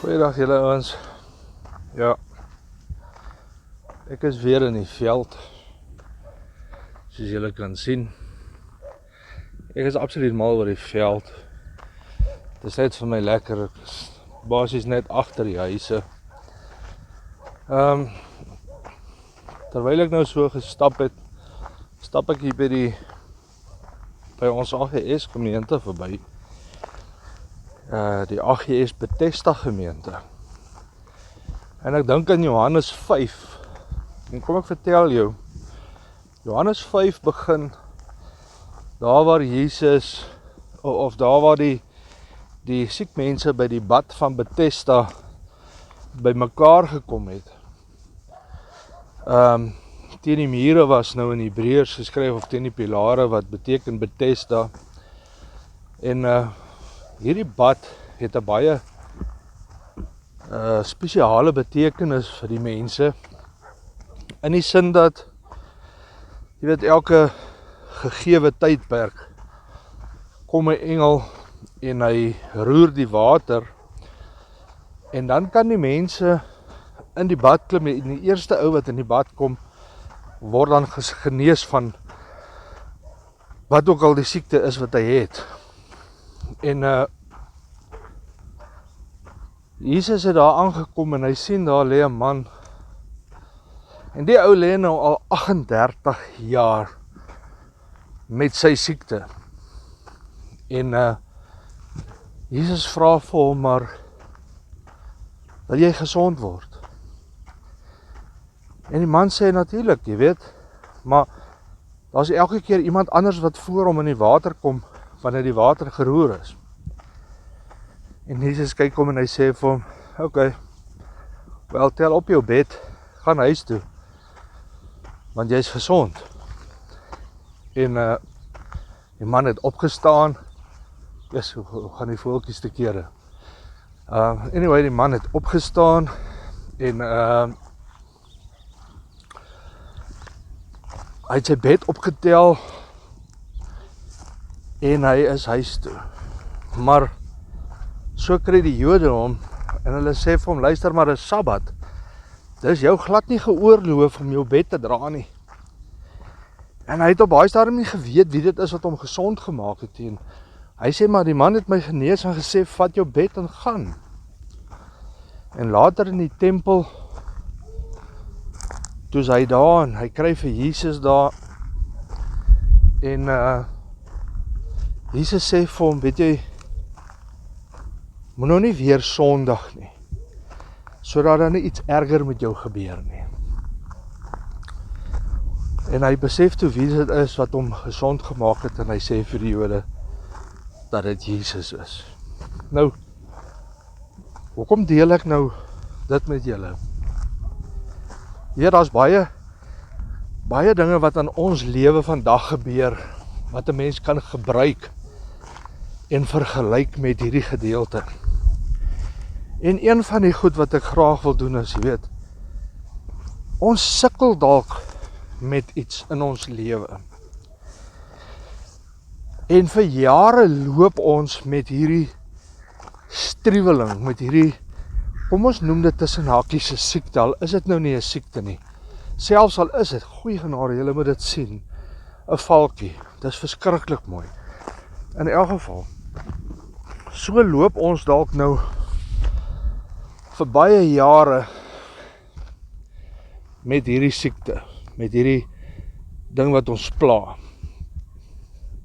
Goeiedag julle ouens. Ja, ek is weer in die veld, soos julle kan sien. Ek is absoluut mal oor die veld. Dit is net vir my lekker, ek is basies net agter die huise. Terwyl ek nou so gestap het, stap ek hier by ons AGS gemeente verby. Die AGS Bethesda gemeente. En ek dink aan Johannes 5. En kom ek vertel jou, Johannes 5 begin daar waar Jesus, of daar waar die siek mense by die bad van Bethesda by mekaar gekom het. Teen die mure was nou in Hebreërs geskryf, of teen die pilare, wat beteken Bethesda. En hierdie bad het 'n baie spesiale betekenis vir die mense, in die sin dat, jy weet, elke gegewe tydperk kom 'n engel en hy roer die water, en dan kan die mense in die bad klim, en die eerste ou wat in die bad kom, word dan genees van wat ook al die siekte is wat hy het. En Jesus het daar aangekom en hy sien daar lê 'n man. En die ou lê nou al 38 jaar met sy siekte. En Jesus vra vir hom, maar wil jy gesond word? En die man sê natuurlik, jy weet, maar daar's elke keer iemand anders wat voor hom in die water kom, wanneer die water geroer is. En Jesus kyk hom en hy sê vir hom, okay, wel, tel op jou bed, gaan huis toe, want jy is gezond. En die man het opgestaan, hoe gaan die voeltjies te kere? Anyway, die man het opgestaan, en hy het sy bed opgetel, en hy is huis toe. Maar so kry die Jode hom, en hulle sê vir hom, luister maar, is Sabbat. Dis jou glad nie geoorloof om jou bed te dra nie. En hy het op baie stadium nie geweet wie dit is wat hom gesond gemaak het. En hy sê, maar die man het my genees en gesê, vat jou bed en gaan. En later in die tempel, toe is hy daar, en hy kry vir Jesus daar, en Jesus sê vir hom, weet jy, moet nou nie weer sondig nie, sodat daar nie iets erger met jou gebeur nie. En hy besef toe wie dit is wat hom gesond gemaak het, en hy sê vir die Jode, dat dit Jesus is. Nou, hoekom deel ek nou dit met julle? Ja, daar's baie dinge wat aan ons lewe vandag gebeur, wat 'n mens kan gebruik en vergelyk met hierdie gedeelte. En een van die goed wat ek graag wil doen is, jy weet, ons sukkel dalk met iets in ons lewe. En vir jare loop ons met hierdie striweling, met hierdie, kom ons noem dit tussen hakies 'n siekte, al is dit nou nie 'n siekte nie. Selfs al is dit, goeie genade, julle moet dit sien, 'n valkie, dit is verskriklik mooi. In elk geval, so loop ons dalk nou vir baie jare met hierdie siekte, met hierdie ding wat ons pla.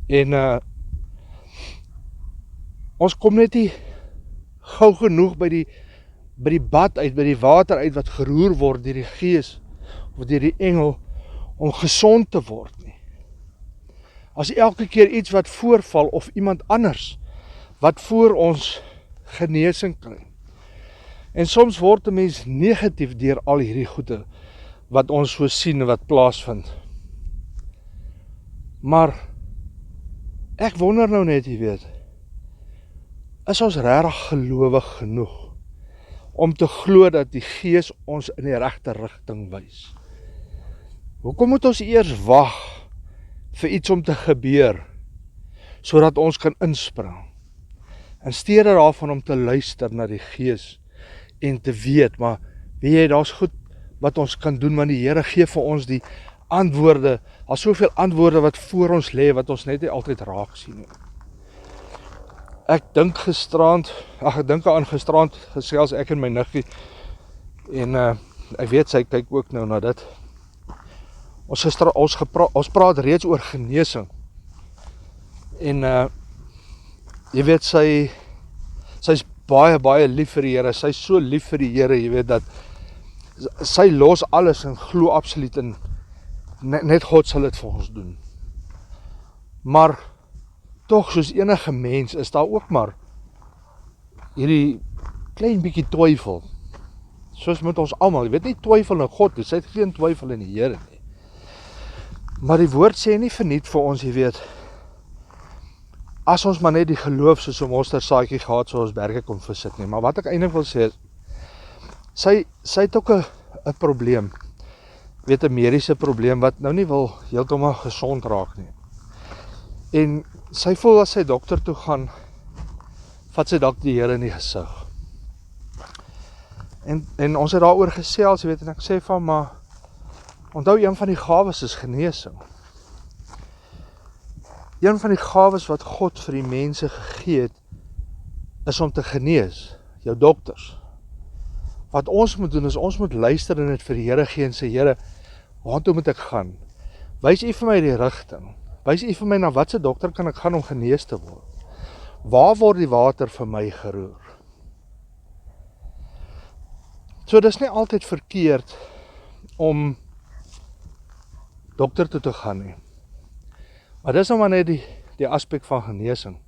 En ons kom net nie gou genoeg by die bad uit, by die water uit wat geroer word deur die Gees of deur die engel om gesond te word nie. As elke keer iets wat voorval of iemand anders wat voor ons genesing kry. En soms word 'n mens negatief deur al hierdie goede wat ons so sien wat plaasvind. Maar ek wonder nou net, jy weet, is ons regtig gelowig genoeg om te glo dat die Gees ons in die regte rigting wys? Hoekom moet ons eers wag vir iets om te gebeur, sodat ons kan inspring? In steede daarvan om te luister na die Gees en te weet, maar weet jy, daar's goed wat ons kan doen, want die Here gee vir ons die antwoorde, daar's soveel antwoorde wat voor ons lê, wat ons net nie altyd raak sien nie. Ek dink aan gisterand gesels ek en my niggie, en ek weet sy kyk ook nou na dit. Ons praat reeds oor genesing, en jy weet, sy's baie lief vir die Here, sy's so lief vir die Here, jy weet, dat sy los alles en glo absoluut in, net God sal dit vir ons doen. Maar tog, soos enige mens, is daar ook maar hierdie klein bietjie twyfel. Soos met ons almal, jy weet, nie twyfel in God, sy het geen twyfel in die Here nie. Maar die woord sê nie verniet vir ons, jy weet, as ons maar net die geloof soos 'n mosterdsaadjie gehad, so ons berge kon versit nie. Maar wat ek eintlik wil sê is, sy het ook 'n probleem, weet, 'n mediese probleem, wat nou nie wil heeltemal gesond raak nie. En sy voel as sy dokter toe gaan, vat sy dalk die Here in die gesig. En ons het daaroor gesels, jy weet, en ek sê van, maar onthou, een van die gawes is genesing. Een van die gawes wat God vir die mense gegee het, is om te genees, jou dokters. Wat ons moet doen, is ons moet luister en dit vir die Here gee en sê, Here, waartoe moet ek gaan? Wys U vir my die rigting. Wys U vir my, na watse dokter kan ek gaan om genees te word? Waar word die water vir my geroer? So, dis nie altyd verkeerd om dokter toe te gaan nie. Maar dis nou maar net die aspek van genesing.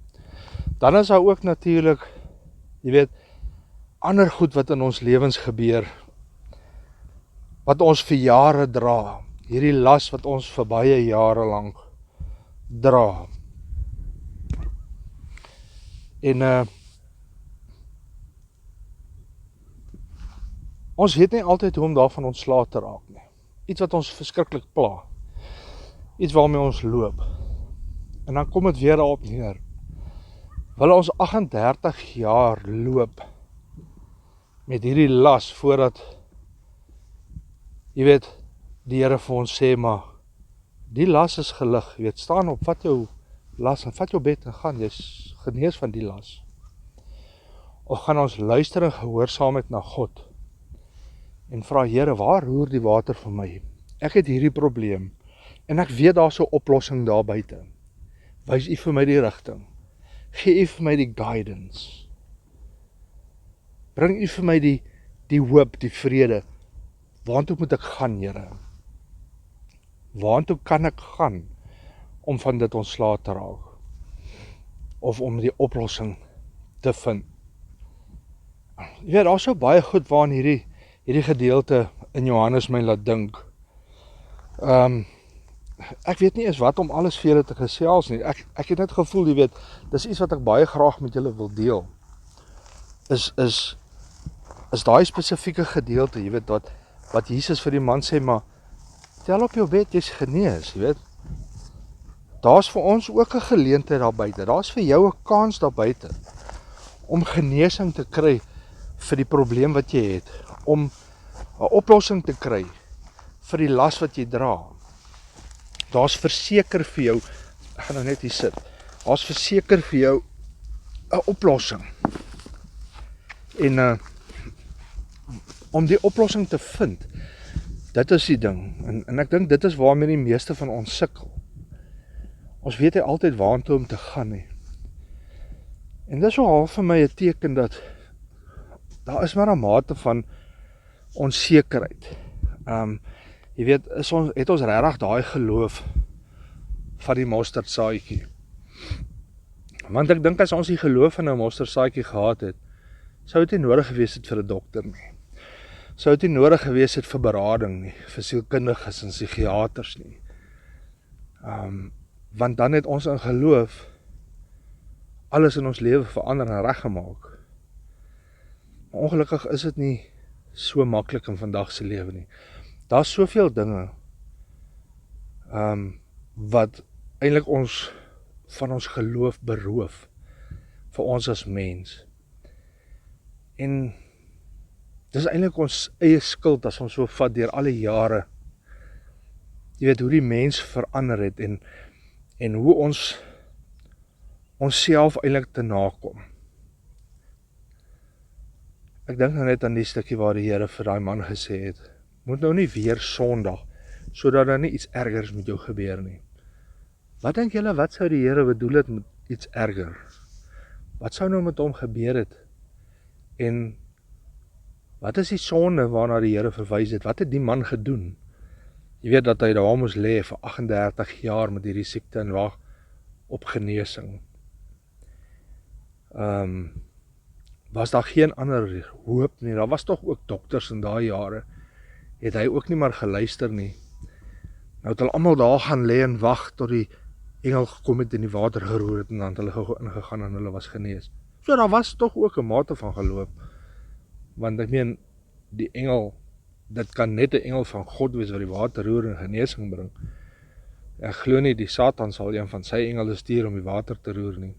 Dan is daar ook natuurlik, jy weet, ander goed wat in ons lewens gebeur, wat ons vir jare dra, hierdie las wat ons vir baie jare lank dra. En ons weet nie altyd hoe om daarvan ontslae te raak nie. Iets wat ons verskriklik pla. Iets waarmee ons loop. En dan kom dit weer daarop neer. Wil ons 38 jaar loop met hierdie las, voordat, jy weet, die Here vir ons sê, maar die las is gelig, jy weet, staan op, vat jou las en vat jou bed en gaan, jy is genees van die las. Of gaan ons luister en gehoorsaamheid na God en vra, Here, waar roer die water vir my? Ek het hierdie probleem en ek weet daar is 'n oplossing daar buite. Wys U vir my die rigting. Gee U vir my die guidance. Bring U vir my die hoop, die vrede. Waartoe moet ek gaan, Here? Waartoe kan ek gaan om van dit ontslae te raak? Of om die oplossing te vind? Jy weet, daar is so baie goed waaraan hierdie gedeelte in Johannes my laat dink. Ek weet nie eens wat om alles vir julle te gesels nie. Ek het net gevoel, jy weet, dis iets wat ek baie graag met julle wil deel. Is daai spesifieke gedeelte, jy weet, wat Jesus vir die man sê, maar tel op jou bed, jy's genees, jy weet. Daar's vir ons ook 'n geleentheid daar buite. Daar's vir jou 'n kans daar buite om genesing te kry vir die probleem wat jy het, om 'n oplossing te kry vir die las wat jy dra. Daar's verseker vir jou, ek gaan nou net hier sit, daar's verseker vir jou 'n oplossing. En om die oplossing te vind, dit is die ding, en ek dink dit is waarmee die meeste van ons sukkel. Ons weet nie altyd waartoe om te gaan nie. En dis so half vir my 'n teken dat daar is maar 'n mate van onsekerheid. Jy weet, het ons regtig daai geloof van die mosterdsaadjie. Want ek dink as ons die geloof in 'n mosterdsaadjie gehad het, sou dit nie nodig gewees het vir 'n dokter nie. Sou dit nie nodig gewees het vir berading nie, vir sielkundiges en psigiaters nie. Want dan het ons in geloof alles in ons lewe verander en reggemaak. Maar ongelukkig is dit nie so maklik in vandag se lewe nie. Daar's soveel dinge wat eintlik ons van ons geloof beroof vir ons as mens. En Dis eintlik ons eie skuld as ons so vat deur al die jare. Jy weet hoe die mens verander het en hoe ons self eintlik te nakom. Ek dink nou net aan die stukkie waar die Here vir daai man gesê het, moet nou nie weer Sondag, sodat daar nie iets ergers met jou gebeur nie. Wat dink julle, wat sou die Here bedoel het met iets erger? Wat sou nou met hom gebeur het? En wat is die sonde waarna die Here verwys het? Wat het die man gedoen? Jy weet dat hy daar moes lê vir 38 jaar met hierdie siekte en wag op genesing. Was daar geen ander hoop nie? Daar was tog ook dokters in daai jare. Het hy ook nie maar geluister nie. Nou het hulle almal daar gaan lê en wag tot die engel gekom het en die water geroer het en dan het hulle gou ingegaan en hulle was genees. So daar was tog ook 'n mate van geloof. Want ek meen, die engel, dit kan net 'n engel van God wees wat die water roer en genesing bring. Ek glo nie die Satan sal een van sy engele stuur om die water te roer nie.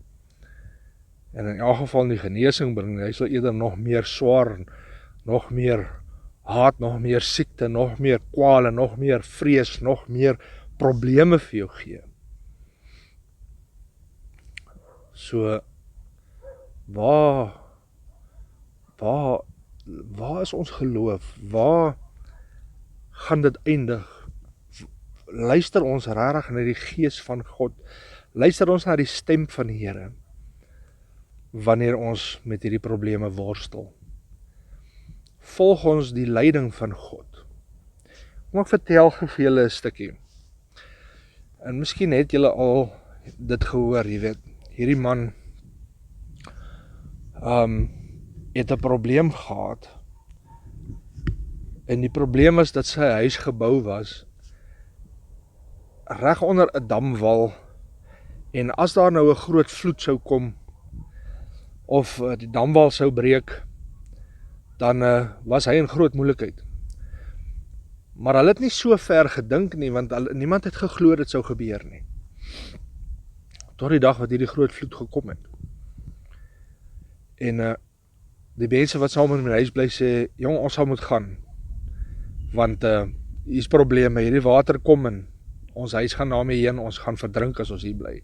En in elk geval die genesing bring, hy sal eerder nog meer swaar, nog meer haat, nog meer siekte, nog meer kwale, nog meer vrees, nog meer probleme vir jou gee. So, waar is ons geloof? Waar gaan dit eindig? Luister ons regtig na die gees van God? Luister ons na die stem van die Here wanneer ons met hierdie probleme worstel? Volg ons die leiding van God? Kom ek vertel vir julle 'n stukkie. En miskien het julle al dit gehoor, jy weet, hierdie man het 'n probleem gehad. En die probleem is dat sy huis gebou was reg onder 'n damwal. En as daar nou 'n groot vloed sou kom of die damwal sou breek, dan was hy in groot moeilikheid. Maar hulle het nie so ver gedink nie, want niemand het geglo dit sou gebeur nie. Tot die dag wat hierdie groot vloed gekom het. En die mense wat saam in my huis bly sê, jong, ons sal moet gaan, want hier is probleme, hierdie water kom en ons huis gaan daarmee heen, ons gaan verdrink as ons hier bly.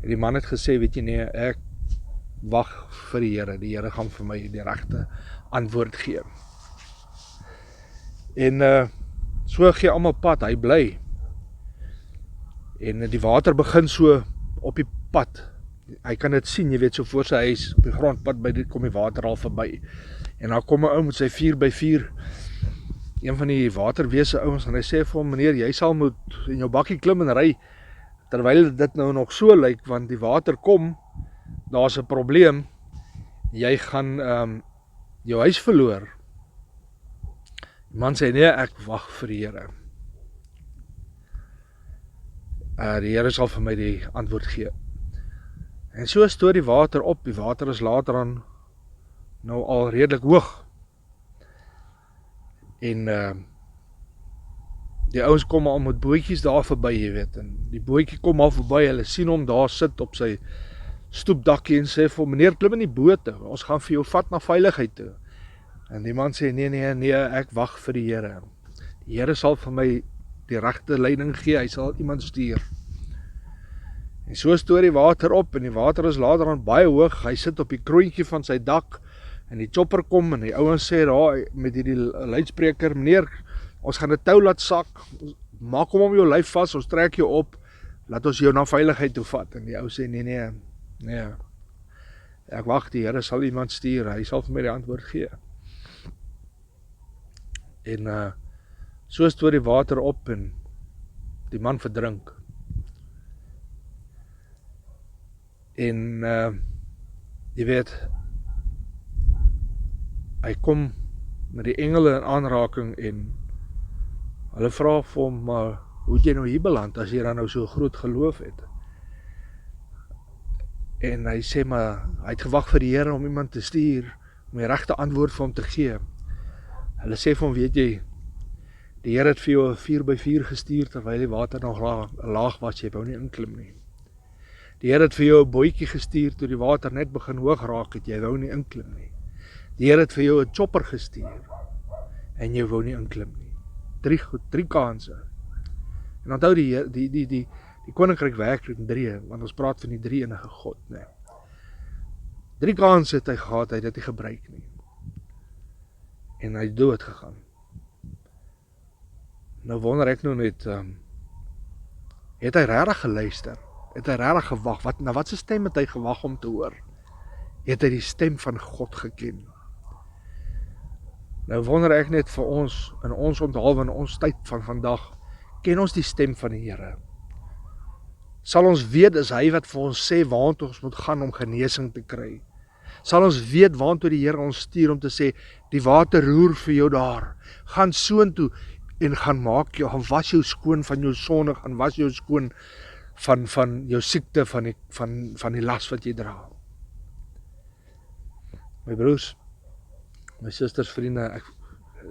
En die man het gesê, weet jy nee, ek wag vir die Here gaan vir my die regte antwoord gee. En so gee almal pad, hy bly. En die water begin so op die pad. Hy kan dit sien, jy weet, so voor sy huis, op die grondpad, by dit kom die water al verby. En dan kom 'n ou met sy 4x4, een van die waterwese ouens, en hy sê vir hom, meneer, jy sal moet in jou bakkie klim en ry, terwyl dit nou nog so lyk, want die water kom, daar's 'n probleem, jy gaan jou huis verloor. Die man sê, nee, ek wag vir die Here. Die Here sal vir my die antwoord gee. En so stoor die water op, die water is later dan nou al redelik hoog. En die ouens kom al met bootjies daar verby, jy weet, en die bootjie kom al verby, hulle sien hom daar sit op sy stoepdakkie en sê vir hom, meneer, klim in die boot, ons gaan vir jou vat na veiligheid toe. En die man sê, nee, ek wag vir die Here. Die Here sal vir my die regte leiding gee, hy sal iemand stuur. En so stoor die water op, en die water is later dan baie hoog, hy sit op die kroontjie van sy dak, en die chopper kom, en die ouens sê daar, met die luidspreker, meneer, ons gaan 'n tou laat sak, maak hom om jou lyf vas, ons trek jou op, laat ons jou na veiligheid toe vat. En die ou sê, nee, ek wag, die Here sal iemand stuur, hy sal vir my die antwoord gee. En so stoor die water op, en die man verdrink. En jy weet, hy kom met die engele in aanraking en hulle vra vir hom, maar hoe het jy nou hier beland as jy dan nou so groot geloof het? En hy sê, maar hy het gewag vir die Here om iemand te stuur, om die regte antwoord vir hom te gee. Hulle sê vir hom, weet jy, die Here het vir jou 'n 4x4 gestuur, terwyl die water nog laag was, jy wou nie inklim nie. Die Here het vir jou 'n bootjie gestuur, toe die water net begin hoog raak het, jy wou nie inklim nie. Die Die Here het vir jou 'n chopper gestuur en jy wou nie inklim nie. Drie kanse. En onthou die koninkryk werk in 3, want ons praat van die drie enige God, nee. 3 kanse het hy gehad, hy het dit nie gebruik nie. En hy het dood gegaan. Nou wonder ek nou net, het hy regtig geluister? Het hy regtig gewag? Na wat se stem het hy gewag om te hoor? Het hy die stem van God geken? Nou wonder ek net vir ons, in ons onthaal in ons tyd van vandag, ken ons die stem van die Here? Sal ons weet, is hy wat vir ons sê waartoe ons moet gaan om genesing te kry? Sal ons weet waartoe die Here ons stuur om te sê, die water roer vir jou daar, gaan soontoe en gaan maak jou, gaan was jou skoon van jou sonde, gaan was jou skoon van jou siekte, van die las wat jy dra. My broers, my susters, vriende,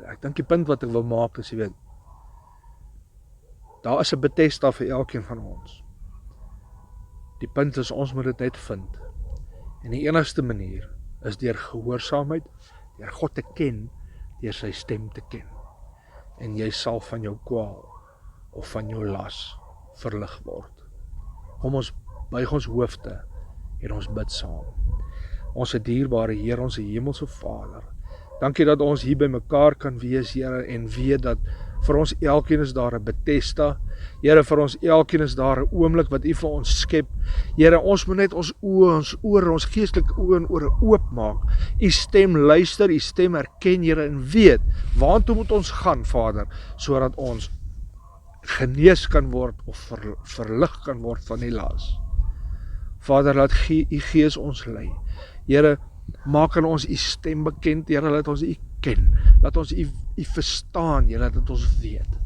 ek dink die punt wat ek wil maak is, jy weet, daar is 'n Bethesda vir elkeen van ons. Die punt is, ons moet dit net vind. En die enigste manier is deur gehoorsaamheid, deur God te ken, deur sy stem te ken. En jy sal van jou kwaal of van jou las verlig word. Kom ons buig ons hoofde en ons bid saam. Ons dierbare Heer, ons hemelse Vader, dankie dat ons hier by mekaar kan wees, Here, en weet dat vir ons elkeen is daar 'n Bethesda. Here, vir ons elkeen is daar 'n oomblik wat U vir ons skep. Here, ons moet net ons oë, ons ore, ons geestelike oë en ore oopmaak. U stem luister, U stem erken, Here, en weet waartoe moet ons gaan, Vader, sodat ons genees kan word of verlig kan word van die las. Vader, laat U Gees ons lei. Here, maak aan ons U stem bekend, Here, laat ons U ken. Laat ons U verstaan, Here, dat ons weet.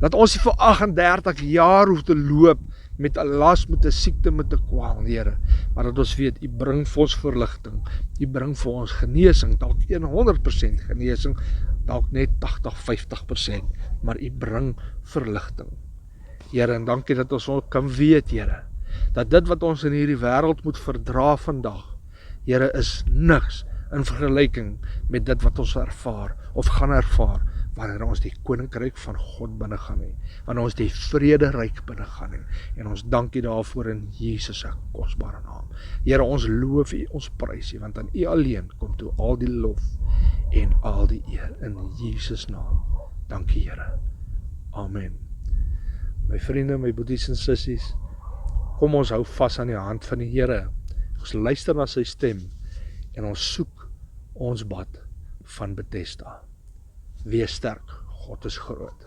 Laat ons nie vir 38 jaar hoef te loop met 'n las, met 'n siekte, met 'n kwaal, Here, maar dat ons weet, U bring vir ons verligting. U bring vir ons genesing, dalk 100% genesing, dalk net 80-50%, maar U bring verligting. Here, en dankie dat ons ook kan weet, Here, dat dit wat ons in hierdie wêreld moet verdra vandag, Here, is niks in vergelyking met dit wat ons ervaar, of gaan ervaar, wanneer ons die koninkryk van God binne gaan hê, wanneer ons die vrederyk binne gaan hê, en ons dankie daarvoor in Jesus se kosbare naam. Here, ons loof U, ons prys U, want aan U alleen kom toe al die lof en al die eer, in Jesus naam. Dankie, Here. Amen. My vriende, my boeties en sissies, kom ons hou vas aan die hand van die Here. Ons luister na sy stem, en ons soek ons bad van Bethesda. Wees sterk, God is groot.